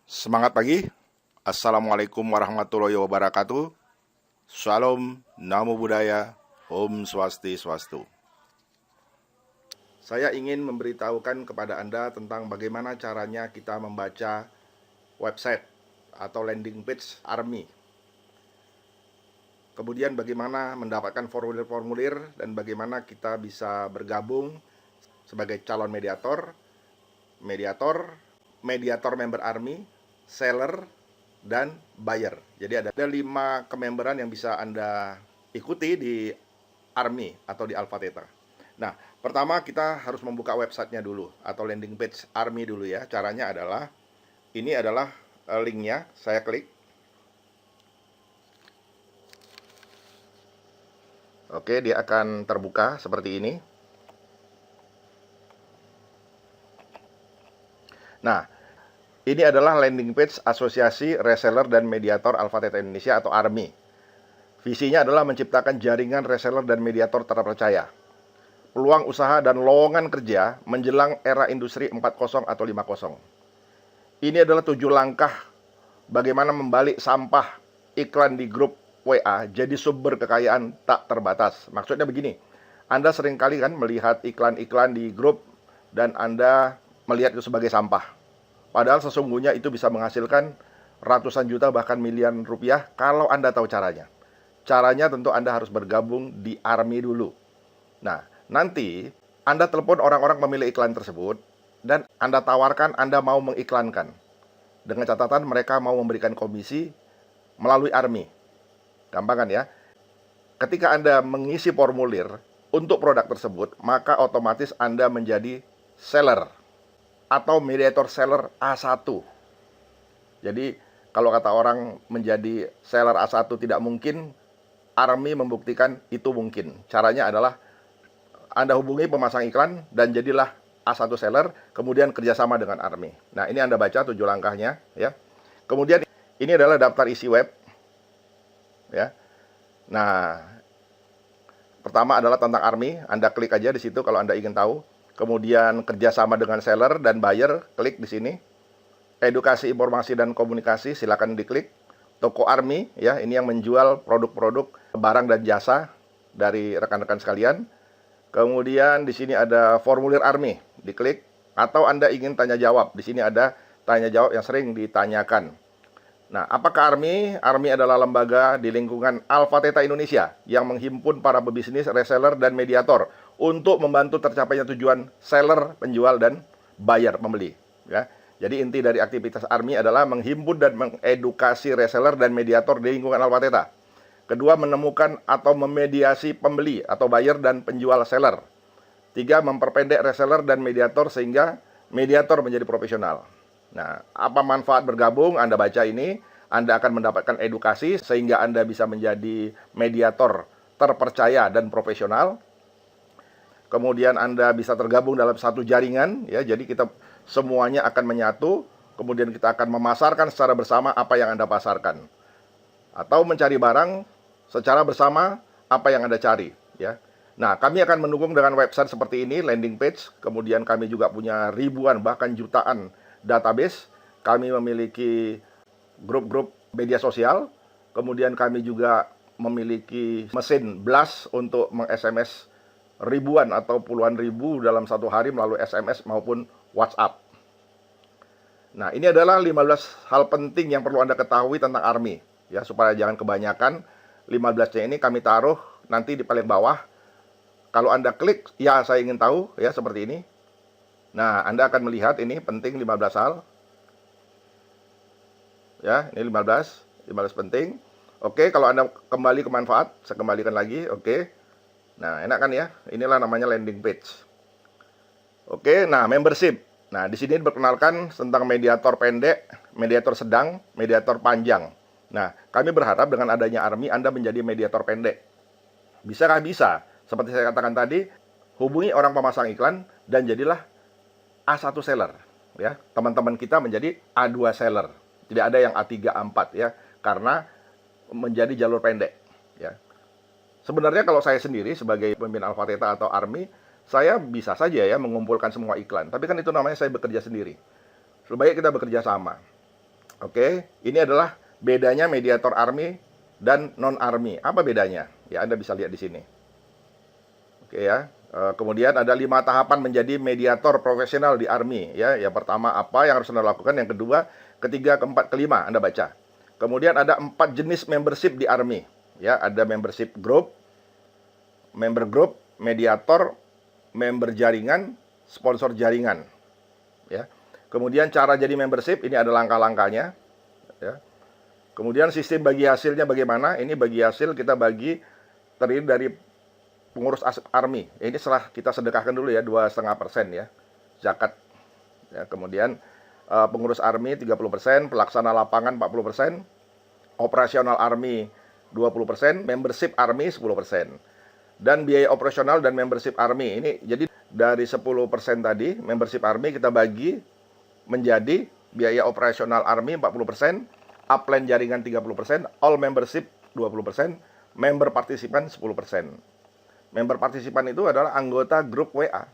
Semangat pagi. Assalamualaikum warahmatullahi wabarakatuh. Shalom, Namo Buddhaya, Om Swastiastu. Saya ingin memberitahukan kepada Anda tentang bagaimana caranya kita membaca website atau landing page ARMY. Kemudian bagaimana mendapatkan formulir-formulir dan bagaimana kita bisa bergabung sebagai calon mediator member ARMY, seller, dan buyer. Jadi ada 5 kememberan yang bisa Anda ikuti di ARMY atau di Alpha Theta. Nah, pertama kita harus membuka websitenya dulu atau landing page ARMY dulu ya. Caranya adalah, ini adalah linknya, saya klik. Oke, dia akan terbuka seperti ini. Nah, ini adalah landing page Asosiasi Reseller dan Mediator Alpha Theta Indonesia atau ARMY. Visinya adalah menciptakan jaringan reseller dan mediator terpercaya. Peluang usaha dan lowongan kerja menjelang era industri 4.0 atau 5.0. Ini adalah 7 langkah bagaimana membalik sampah iklan di grup WA jadi sumber kekayaan tak terbatas. Maksudnya begini, Anda seringkali kan melihat iklan-iklan di grup dan Anda melihat itu sebagai sampah. Padahal sesungguhnya itu bisa menghasilkan ratusan juta bahkan miliaran rupiah kalau Anda tahu caranya. Caranya tentu Anda harus bergabung di ARMY dulu. Nah, nanti Anda telepon orang-orang pemilik iklan tersebut dan Anda tawarkan Anda mau mengiklankan. Dengan catatan mereka mau memberikan komisi melalui ARMY. Gampang kan ya? Ketika Anda mengisi formulir untuk produk tersebut, maka otomatis Anda menjadi seller atau mediator seller A1. Jadi kalau kata orang menjadi seller A1 tidak mungkin, ARMY membuktikan itu mungkin. Caranya adalah Anda hubungi pemasang iklan dan jadilah A1 seller, kemudian kerjasama dengan ARMY. Nah, ini Anda baca 7 langkahnya ya. Kemudian ini adalah daftar isi web ya. Nah, pertama adalah tentang ARMY, Anda klik aja di situ kalau Anda ingin tahu. Kemudian kerjasama dengan seller dan buyer, klik di sini. Edukasi, informasi, dan komunikasi, silakan diklik. Toko ARMY, ya, ini yang menjual produk-produk, barang dan jasa dari rekan-rekan sekalian. Kemudian di sini ada formulir ARMY, diklik. Atau Anda ingin tanya jawab, di sini ada tanya jawab yang sering ditanyakan. Nah, apakah ARMY? ARMY adalah lembaga di lingkungan Alpha Theta Indonesia yang menghimpun para pebisnis, reseller, dan mediator untuk membantu tercapainya tujuan seller, penjual, dan buyer, pembeli. Ya. Jadi inti dari aktivitas ARMY adalah menghimpun dan mengedukasi reseller dan mediator di lingkungan Alpha Theta. Kedua, menemukan atau memediasi pembeli atau buyer dan penjual seller. 3, memperpendek reseller dan mediator sehingga mediator menjadi profesional. Nah, apa manfaat bergabung? Anda baca ini, Anda akan mendapatkan edukasi sehingga Anda bisa menjadi mediator terpercaya dan profesional. Kemudian Anda bisa tergabung dalam satu jaringan, ya. Jadi kita semuanya akan menyatu. Kemudian kita akan memasarkan secara bersama apa yang Anda pasarkan, atau mencari barang secara bersama apa yang Anda cari, ya. Nah, kami akan mendukung dengan website seperti ini, landing page. Kemudian kami juga punya ribuan bahkan jutaan database. Kami memiliki grup-grup media sosial. Kemudian kami juga memiliki mesin blast untuk meng-SMS ribuan atau puluhan ribu dalam satu hari melalui SMS maupun WhatsApp. Nah, ini adalah 15 hal penting yang perlu Anda ketahui tentang ARMY, ya, supaya jangan kebanyakan. 15-nya ini kami taruh nanti di paling bawah. Kalau Anda klik, ya saya ingin tahu, ya, seperti ini. Nah, Anda akan melihat ini penting 15 hal. Ya, ini 15 penting. Oke, kalau Anda kembali ke manfaat, saya kembalikan lagi, oke. Nah, enak kan ya? Inilah namanya landing page. Oke, nah membership. Nah, di sini diperkenalkan tentang mediator pendek, mediator sedang, mediator panjang. Nah, kami berharap dengan adanya ARMY Anda menjadi mediator pendek. Bisakah? Bisa. Seperti saya katakan tadi, hubungi orang pemasang iklan dan jadilah A1 seller, ya. Teman-teman kita menjadi A2 seller. Tidak ada yang A3, A4, ya, karena menjadi jalur pendek, ya. Sebenarnya kalau saya sendiri sebagai pemimpin Alpha Theta atau ARMY, saya bisa saja ya mengumpulkan semua iklan. Tapi kan itu namanya saya bekerja sendiri. Lebih baik kita bekerja sama. Oke, ini adalah bedanya mediator Army dan non-Army. Apa bedanya? Ya, Anda bisa lihat di sini. Oke ya. Kemudian ada 5 tahapan menjadi mediator profesional di Army. Ya, yang pertama apa yang harus Anda lakukan, yang kedua, ketiga, keempat, kelima Anda baca. Kemudian ada 4 jenis membership di Army. Ya, ada membership group, member group, mediator, member jaringan, sponsor jaringan. Ya. Kemudian cara jadi membership, ini ada langkah-langkahnya. Ya. Kemudian sistem bagi hasilnya bagaimana? Ini bagi hasil kita bagi terdiri dari pengurus Army. Ini setelah kita sedekahkan dulu ya 2,5% ya zakat. Ya, kemudian pengurus Army 30%, pelaksana lapangan 40%, operasional Army 20%, membership Army 10%. Dan biaya operasional dan membership Army ini jadi dari 10% tadi membership Army kita bagi menjadi biaya operasional Army 40%, upline jaringan 30%, all membership 20%, member partisipan 10%. Member partisipan itu adalah anggota grup WA.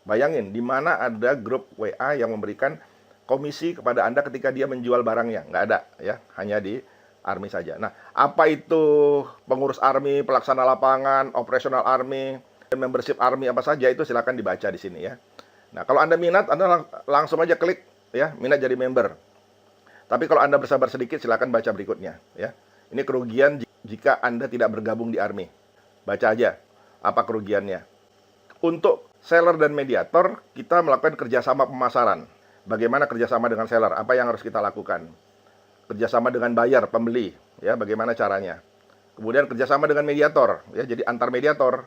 Bayangin, di mana ada grup WA yang memberikan komisi kepada Anda ketika dia menjual barangnya. Nggak ada, ya. Hanya di Army saja. Nah, apa itu pengurus Army, pelaksana lapangan, operasional Army, membership Army, apa saja itu silakan dibaca di sini ya. Nah, kalau Anda minat, Anda langsung aja klik ya, minat jadi member. Tapi kalau Anda bersabar sedikit, silakan baca berikutnya ya. Ini kerugian jika Anda tidak bergabung di Army. Baca aja apa kerugiannya. Untuk seller dan mediator, kita melakukan kerjasama pemasaran. Bagaimana kerjasama dengan seller? Apa yang harus kita lakukan? Kerjasama dengan buyer, pembeli, ya bagaimana caranya? Kemudian kerjasama dengan mediator, ya jadi antar mediator.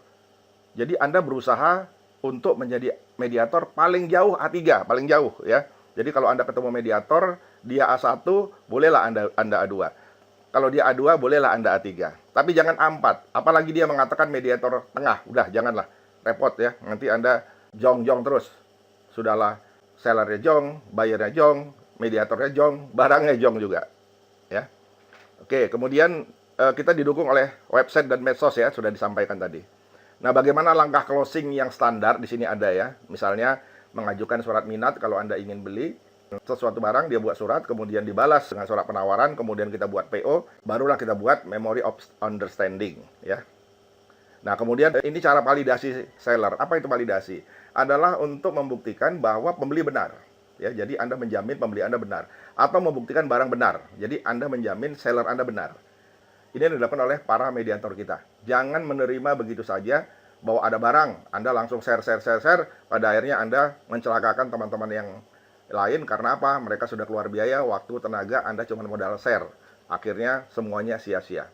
Jadi Anda berusaha untuk menjadi mediator paling jauh A3, paling jauh, ya. Jadi kalau Anda ketemu mediator, dia A1, bolehlah Anda A2. Kalau dia A2, bolehlah Anda A3. Tapi jangan A4. Apalagi dia mengatakan mediator tengah. Udah, janganlah. Repot ya. Nanti Anda jong-jong terus. Sudahlah, sellernya jong, buyernya jong, mediatornya jong, barangnya jong juga. Ya. Oke, kemudian kita didukung oleh website dan medsos ya, sudah disampaikan tadi. Nah, bagaimana langkah closing yang standar di sini ada ya. Misalnya, mengajukan surat minat kalau Anda ingin beli sesuatu barang, dia buat surat, kemudian dibalas dengan surat penawaran, kemudian kita buat PO, barulah kita buat Memory of Understanding ya. Nah, kemudian ini cara validasi seller. Apa itu validasi? Adalah untuk membuktikan bahwa pembeli benar. Ya, jadi Anda menjamin pembeli Anda benar, atau membuktikan barang benar. Jadi Anda menjamin seller Anda benar. Ini yang dilakukan oleh para mediator kita. Jangan menerima begitu saja bahwa ada barang, Anda langsung share, pada akhirnya Anda mencelakakan teman-teman yang lain. Karena apa? Mereka sudah keluar biaya, waktu, tenaga, Anda cuma modal share. Akhirnya semuanya sia-sia.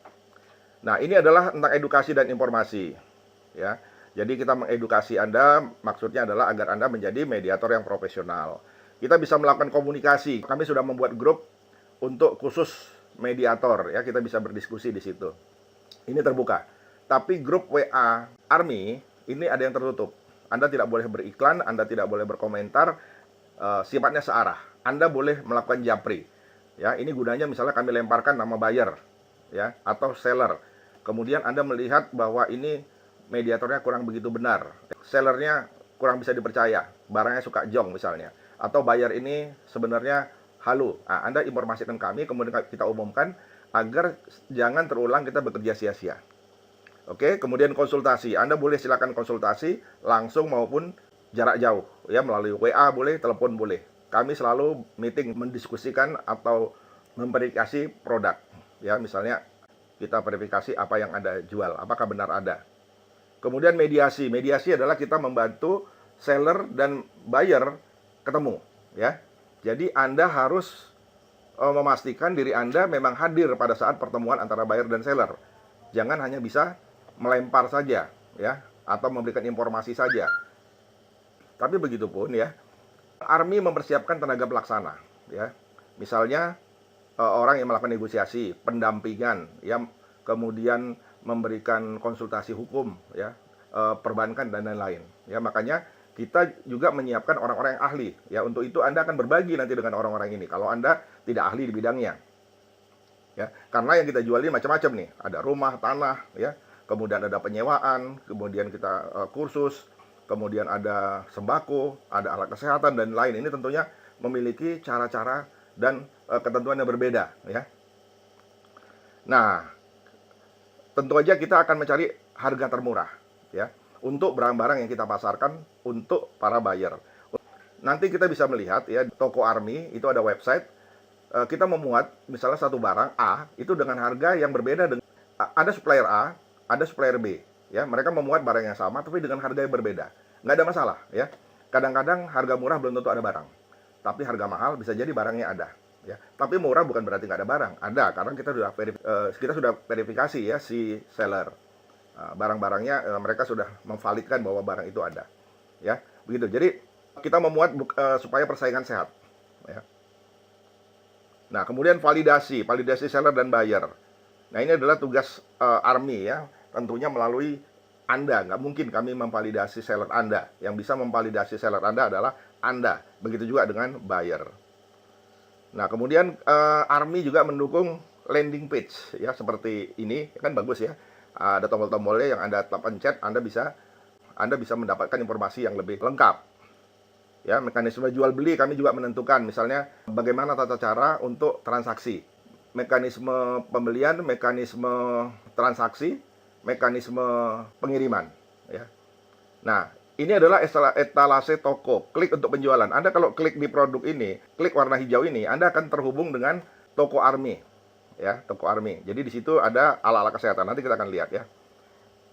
Nah, ini adalah tentang edukasi dan informasi. Ya, jadi kita mengedukasi Anda, maksudnya adalah agar Anda menjadi mediator yang profesional. Kita bisa melakukan komunikasi. Kami sudah membuat grup untuk khusus mediator. Ya, kita bisa berdiskusi di situ. Ini terbuka. Tapi grup WA Army ini ada yang tertutup. Anda tidak boleh beriklan, Anda tidak boleh berkomentar. Sifatnya searah. Anda boleh melakukan japri. Ya, ini gunanya misalnya kami lemparkan nama buyer ya atau seller. Kemudian Anda melihat bahwa ini mediatornya kurang begitu benar. Sellernya kurang bisa dipercaya. Barangnya suka jong misalnya. Atau buyer ini sebenarnya halu. Nah, Anda informasikan kami, kemudian kita umumkan agar jangan terulang kita bekerja sia-sia. Oke, kemudian konsultasi. Anda boleh silakan konsultasi langsung maupun jarak jauh ya, melalui WA boleh, telepon boleh. Kami selalu meeting mendiskusikan atau memverifikasi produk. Ya, misalnya kita verifikasi apa yang Anda jual, apakah benar ada. Kemudian mediasi. Mediasi adalah kita membantu seller dan buyer ketemu, ya. Jadi Anda harus memastikan diri Anda memang hadir pada saat pertemuan antara buyer dan seller. Jangan hanya bisa melempar saja, ya, atau memberikan informasi saja. Tapi begitu pun ya, Army mempersiapkan tenaga pelaksana ya. Misalnya orang yang melakukan negosiasi, pendampingan ya, kemudian memberikan konsultasi hukum ya, perbankan dan lain-lain. Ya, makanya kita juga menyiapkan orang-orang yang ahli ya. Untuk itu Anda akan berbagi nanti dengan orang-orang ini kalau Anda tidak ahli di bidangnya. Ya, karena yang kita jual ini macam-macam nih. Ada rumah, tanah ya. Kemudian ada penyewaan, kemudian kita kursus, kemudian ada sembako, ada alat kesehatan dan lain. Ini tentunya memiliki cara-cara dan ketentuan yang berbeda, ya. Nah, tentu aja kita akan mencari harga termurah, ya, untuk barang-barang yang kita pasarkan untuk para buyer. Nanti kita bisa melihat ya, toko Army itu ada website, kita memuat misalnya satu barang A itu dengan harga yang berbeda dengan ada supplier A, ada supplier B, ya. Mereka memuat barang yang sama tapi dengan harga yang berbeda. Nggak ada masalah, ya. Kadang-kadang harga murah belum tentu ada barang, tapi harga mahal bisa jadi barangnya ada, ya. Tapi murah bukan berarti nggak ada barang, ada, karena kita sudah verifikasi ya si seller. Barang-barangnya mereka sudah memvalidkan bahwa barang itu ada, ya. Begitu. Jadi kita memuat supaya persaingan sehat, ya. Nah, kemudian validasi seller dan buyer. Nah, ini adalah tugas Army, ya. Tentunya melalui Anda. Nggak mungkin kami memvalidasi seller Anda. Yang bisa memvalidasi seller Anda adalah Anda. Begitu juga dengan buyer. Nah, kemudian Army juga mendukung landing page, ya, seperti ini. Kan bagus, ya. Ada tombol-tombolnya yang Anda pencet, Anda bisa mendapatkan informasi yang lebih lengkap. Ya, mekanisme jual beli kami juga menentukan, misalnya bagaimana tata cara untuk transaksi, mekanisme pembelian, mekanisme transaksi, mekanisme pengiriman, ya. Nah, ini adalah etalase toko, klik untuk penjualan. Anda kalau klik di produk ini, klik warna hijau ini, Anda akan terhubung dengan toko Army, ya, toko Army. Jadi di situ ada ala-ala kesehatan, nanti kita akan lihat, ya.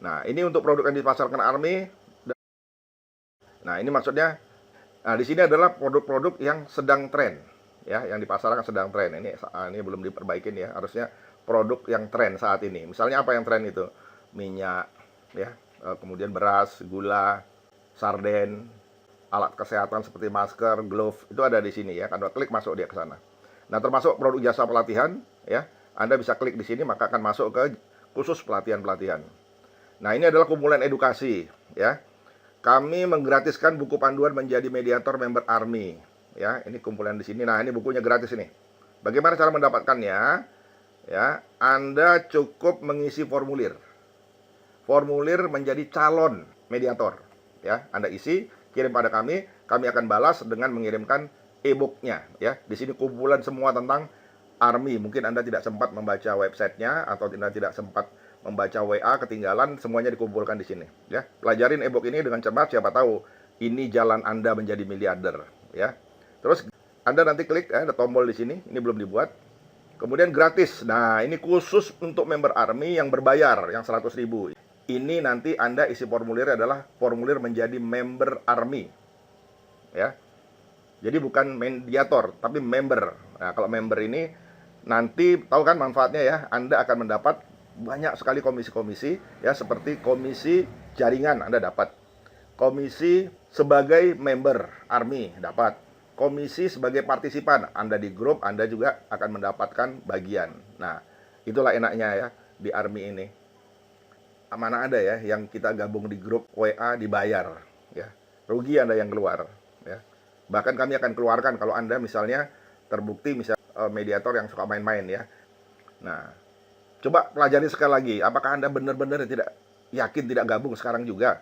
Nah, ini untuk produk yang dipasarkan Army. Nah, ini maksudnya, nah, di sini adalah produk-produk yang sedang tren, ya, yang dipasarkan sedang tren. Ini belum diperbaikin, ya. Harusnya produk yang tren saat ini. Misalnya apa yang tren itu? Minyak, ya, kemudian beras, gula, sarden, alat kesehatan seperti masker, glove, itu ada di sini, ya. Anda klik masuk dia ke sana. Nah, termasuk produk jasa pelatihan, ya. Anda bisa klik di sini maka akan masuk ke khusus pelatihan-pelatihan. Nah, ini adalah kumpulan edukasi, ya. Kami menggratiskan buku panduan menjadi mediator member Army, ya. Ini kumpulan di sini. Nah, ini bukunya gratis ini. Bagaimana cara mendapatkannya? Ya, Anda cukup mengisi formulir. Formulir menjadi calon mediator, ya. Anda isi, kirim pada kami akan balas dengan mengirimkan e-booknya, ya. Di sini kumpulan semua tentang Army. Mungkin Anda tidak sempat membaca websitenya atau Anda tidak sempat membaca WA, ketinggalan, semuanya dikumpulkan di sini, ya. Pelajarin e-book ini dengan cermat, siapa tahu ini jalan Anda menjadi miliarder, ya. Terus Anda nanti klik, ada tombol di sini, ini belum dibuat. Kemudian gratis. Nah, ini khusus untuk member Army yang berbayar, yang 100.000. Ini nanti Anda isi formulir adalah formulir menjadi member Army, ya. Jadi bukan mediator, tapi member. Nah, kalau member ini nanti tahu kan manfaatnya, ya. Anda akan mendapat banyak sekali komisi-komisi, ya, seperti komisi jaringan Anda dapat, komisi sebagai member Army dapat, komisi sebagai partisipan Anda di grup, Anda juga akan mendapatkan bagian. Nah, itulah enaknya, ya, di Army ini. Mana ada, ya, yang kita gabung di grup WA dibayar, ya. Rugi Anda yang keluar, ya. Bahkan kami akan keluarkan kalau Anda misalnya terbukti mediator yang suka main-main, ya. Nah, coba pelajari sekali lagi, apakah Anda benar-benar tidak yakin tidak gabung sekarang juga?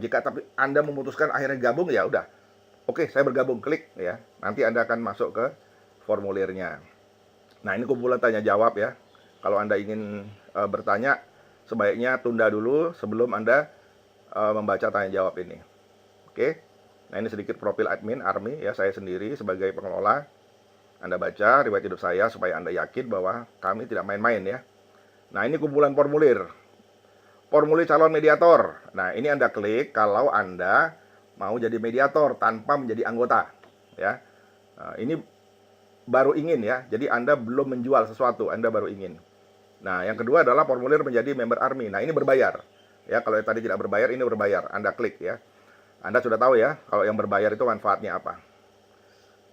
Jika tapi Anda memutuskan akhirnya gabung, ya udah. Oke, saya bergabung, klik, ya. Nanti Anda akan masuk ke formulirnya. Nah, ini kumpulan tanya jawab, ya. Kalau Anda ingin bertanya, sebaiknya tunda dulu sebelum Anda membaca tanya jawab ini. Oke. Nah, ini sedikit profil admin Army, ya, saya sendiri sebagai pengelola. Anda baca riwayat hidup saya supaya Anda yakin bahwa kami tidak main-main, ya. Nah, ini kumpulan formulir. Formulir calon mediator. Nah, ini Anda klik kalau Anda mau jadi mediator tanpa menjadi anggota, ya. Nah, ini baru ingin, ya. Jadi Anda belum menjual sesuatu, Anda baru ingin. Nah, yang kedua adalah formulir menjadi member Army. Nah, ini berbayar. Ya, kalau yang tadi tidak berbayar, ini berbayar. Anda klik, ya. Anda sudah tahu, ya, kalau yang berbayar itu manfaatnya apa.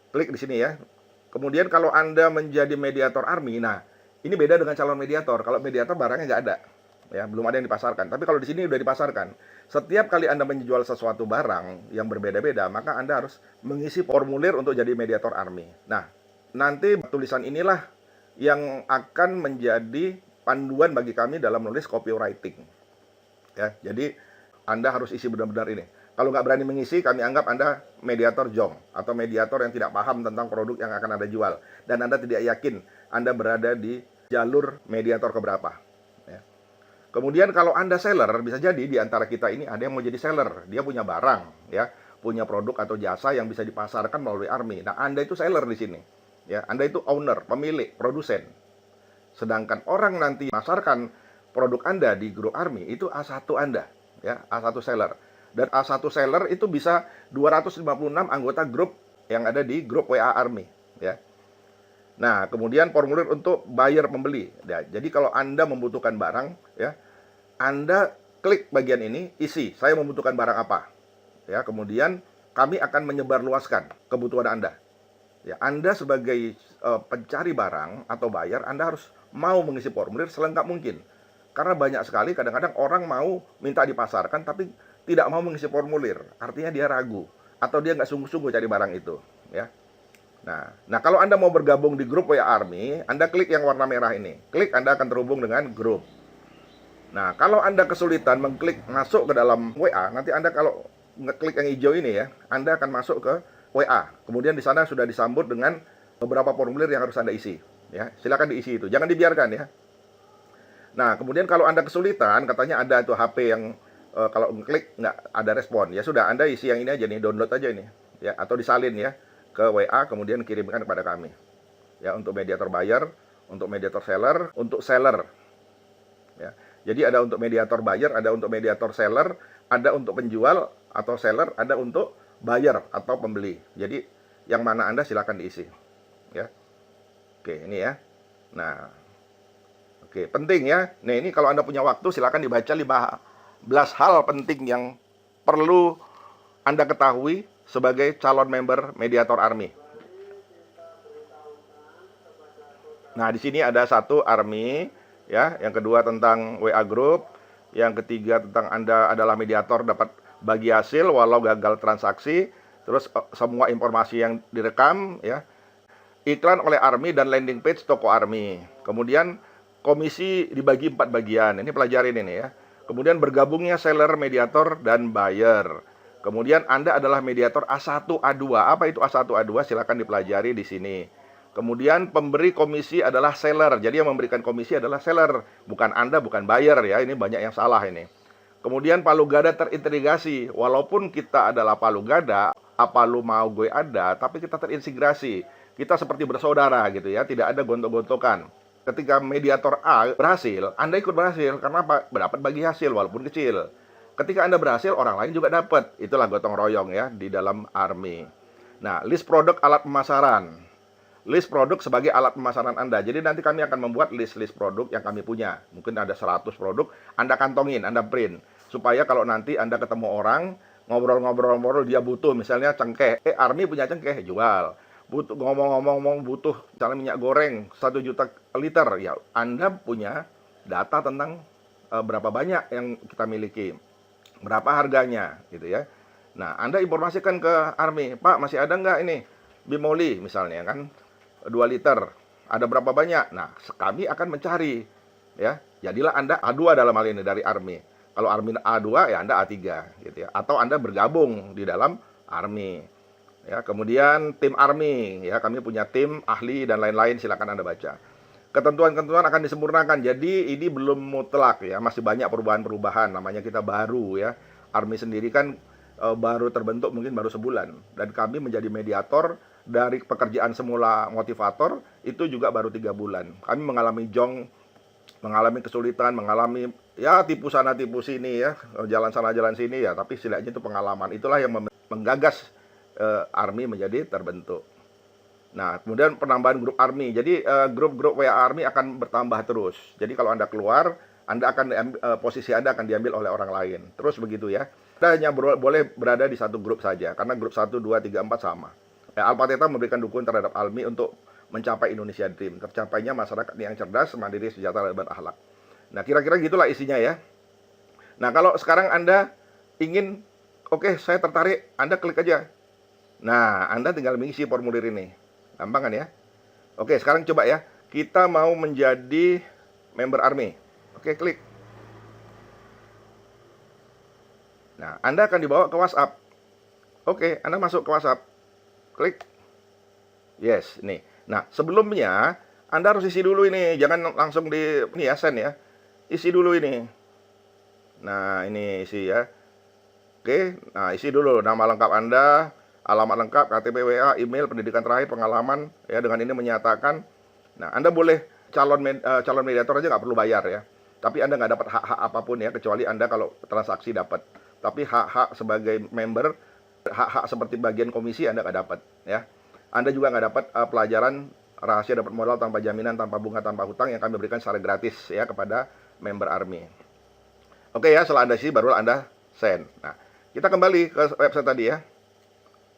Klik di sini, ya. Kemudian kalau Anda menjadi mediator Army, nah, ini beda dengan calon mediator. Kalau mediator barangnya nggak ada, ya, belum ada yang dipasarkan. Tapi kalau di sini udah dipasarkan. Setiap kali Anda menjual sesuatu barang yang berbeda-beda, maka Anda harus mengisi formulir untuk jadi mediator Army. Nah, nanti tulisan inilah yang akan menjadi panduan bagi kami dalam menulis copywriting, ya. Jadi Anda harus isi benar-benar ini. Kalau nggak berani mengisi, kami anggap Anda mediator jong atau mediator yang tidak paham tentang produk yang akan Anda jual. Dan Anda tidak yakin Anda berada di jalur mediator keberapa. Ya. Kemudian kalau Anda seller, bisa jadi di antara kita ini ada yang mau jadi seller. Dia punya barang, ya, punya produk atau jasa yang bisa dipasarkan melalui ARMI. Nah, Anda itu seller di sini. Ya, Anda itu owner, pemilik, produsen. Sedangkan orang nanti masarkan produk Anda di grup ARMI, itu A1 Anda, ya, A1 seller. Dan A1 seller itu bisa 256 anggota grup yang ada di grup WA ARMI, ya. Nah, kemudian formulir untuk buyer pembeli. Ya, jadi kalau Anda membutuhkan barang, ya, Anda klik bagian ini, isi, saya membutuhkan barang apa. Ya, kemudian kami akan menyebarluaskan kebutuhan Anda. Ya, Anda sebagai pencari barang atau buyer, Anda harus mau mengisi formulir selengkap mungkin. Karena banyak sekali kadang-kadang orang mau minta dipasarkan tapi tidak mau mengisi formulir. Artinya dia ragu atau dia nggak sungguh-sungguh cari barang itu, ya. Nah, kalau Anda mau bergabung di grup WA ARMI, Anda klik yang warna merah ini. Klik, Anda akan terhubung dengan grup. Nah, kalau Anda kesulitan mengklik masuk ke dalam WA, nanti Anda kalau ngeklik yang hijau ini ya, Anda akan masuk ke WA. Kemudian di sana sudah disambut dengan beberapa formulir yang harus Anda isi. Ya, silakan diisi itu. Jangan dibiarkan ya. Nah, kemudian kalau Anda kesulitan, katanya ada itu HP yang kalau ngeklik nggak ada respon. Ya sudah, Anda isi yang ini aja nih, download aja ini. Ya, atau disalin ya ke WA, kemudian kirimkan kepada kami. Ya, untuk mediator buyer, untuk mediator seller, untuk seller. Ya. Jadi ada untuk mediator buyer, ada untuk mediator seller, ada untuk penjual atau seller, ada untuk buyer atau pembeli. Jadi yang mana Anda silakan diisi. Ya. Oke, ini ya. Nah, oke, penting ya. Nah, ini kalau Anda punya waktu silakan dibaca 15 hal penting yang perlu Anda ketahui sebagai calon member mediator ARMI. Nah, di sini ada satu ARMI, ya, yang kedua tentang WA Group, yang ketiga tentang Anda adalah mediator dapat bagi hasil walau gagal transaksi, terus semua informasi yang direkam, ya, iklan oleh ARMI dan landing page toko ARMI. Kemudian komisi dibagi 4 bagian. Ini pelajarin ini ya. Kemudian bergabungnya seller, mediator, dan buyer. Kemudian Anda adalah mediator A1, A2. Apa itu A1, A2? Silakan dipelajari di sini. Kemudian pemberi komisi adalah seller. Jadi yang memberikan komisi adalah seller, bukan Anda, bukan buyer ya. Ini banyak yang salah ini. Kemudian palu gada terintegrasi. Walaupun kita adalah palu gada, apa lu mau gue ada, tapi kita terintegrasi. Kita seperti bersaudara gitu ya, tidak ada gontok-gontokan. Ketika mediator A berhasil, Anda ikut berhasil karena apa? Dapat bagi hasil walaupun kecil. Ketika Anda berhasil, orang lain juga dapat. Itulah gotong royong ya di dalam ARMI. Nah, list produk alat pemasaran. List produk sebagai alat pemasaran Anda. Jadi nanti kami akan membuat list-list produk yang kami punya. Mungkin ada 100 produk, Anda kantongin, Anda print. Supaya kalau nanti Anda ketemu orang, ngobrol-ngobrol, dia butuh misalnya cengkeh. ARMI punya cengkeh, jual. Butuh ngomong-ngomong butuh misalnya minyak goreng 1 juta liter. Ya, Anda punya data tentang berapa banyak yang kita miliki. Berapa harganya gitu ya. Nah, Anda informasikan ke ARMI, Pak masih ada nggak ini Bimoli misalnya kan 2 liter, ada berapa banyak? Nah, kami akan mencari ya. Jadilah Anda A2 dalam hal ini dari ARMI. Kalau ARMI A2 ya Anda A3 gitu ya. Atau Anda bergabung di dalam ARMI. Ya, kemudian tim ARMI ya, kami punya tim ahli dan lain-lain, silakan Anda baca. Ketentuan-ketentuan akan disempurnakan. Jadi ini belum mutlak ya, masih banyak perubahan-perubahan. Namanya kita baru ya. ARMI sendiri kan baru terbentuk mungkin baru sebulan, dan kami menjadi mediator dari pekerjaan semula motivator itu juga baru 3 bulan. Kami mengalami jong, mengalami kesulitan, mengalami ya tipu sana tipu sini ya, jalan sana jalan sini ya, tapi setidaknya itu pengalaman. Itulah yang menggagas ARMI menjadi terbentuk. Nah, kemudian penambahan grup ARMI. Jadi grup-grup WA ARMI akan bertambah terus. Jadi kalau Anda keluar, Anda akan posisi Anda akan diambil oleh orang lain. Terus begitu ya. Anda hanya boleh berada di satu grup saja, karena grup 1, 2, 3, 4 sama. Alpha Theta memberikan dukungan terhadap ARMI untuk mencapai Indonesia Dream. Tercapainya masyarakat yang cerdas, mandiri, sejahtera, dan berakhlak. Nah, kira-kira gitulah isinya ya. Nah, kalau sekarang Anda ingin, oke, saya tertarik, Anda klik aja. Nah, Anda tinggal mengisi formulir ini. Gampang kan ya? Oke, sekarang coba ya. Kita mau menjadi member ARMI. Oke, klik. Nah, Anda akan dibawa ke WhatsApp. Oke, Anda masuk ke WhatsApp. Klik. Yes, nih. Nah, sebelumnya Anda harus isi dulu ini. Jangan langsung ini ya, send ya. Isi dulu ini. Nah, ini isi ya. Oke, nah isi dulu nama lengkap Anda, alamat lengkap, KTP, WA, email, pendidikan terakhir, pengalaman, ya dengan ini menyatakan. Nah, Anda boleh calon mediator aja nggak perlu bayar ya. Tapi Anda nggak dapat hak-hak apapun ya, kecuali Anda kalau transaksi dapat. Tapi hak-hak sebagai member, hak-hak seperti bagian komisi Anda nggak dapat ya. Anda juga nggak dapat pelajaran rahasia dapat modal tanpa jaminan, tanpa bunga, tanpa hutang yang kami berikan secara gratis ya kepada member ARMY. Oke ya, setelah Anda isi baru Anda send. Nah, kita kembali ke website tadi ya.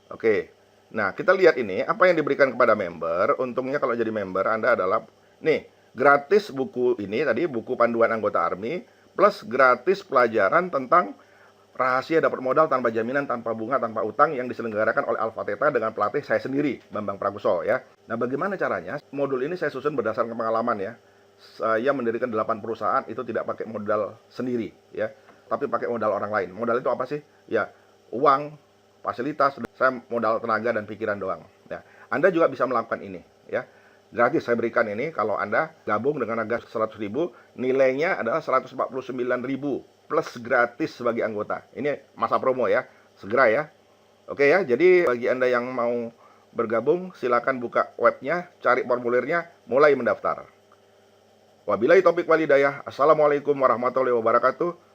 Oke. Nah, kita lihat ini apa yang diberikan kepada member. Untungnya kalau jadi member Anda adalah nih, gratis buku ini tadi, buku panduan anggota ARMY plus gratis pelajaran tentang rahasia dapat modal tanpa jaminan, tanpa bunga, tanpa utang yang diselenggarakan oleh Alpha Theta dengan pelatih saya sendiri, Bambang Prakuso ya. Nah, bagaimana caranya? Modul ini saya susun berdasarkan pengalaman ya. Saya mendirikan 8 perusahaan itu tidak pakai modal sendiri ya, tapi pakai modal orang lain. Modal itu apa sih? Ya, uang, fasilitas, saya modal tenaga dan pikiran doang. Ya, Anda juga bisa melakukan ini ya. Gratis saya berikan ini kalau Anda gabung dengan harga 100.000, nilainya adalah 149.000 plus gratis sebagai anggota. Ini masa promo ya. Segera ya. Oke ya, jadi bagi Anda yang mau bergabung silakan buka webnya, cari formulirnya, mulai mendaftar. Wabillahi taufik wal hidayah. Assalamualaikum warahmatullahi wabarakatuh.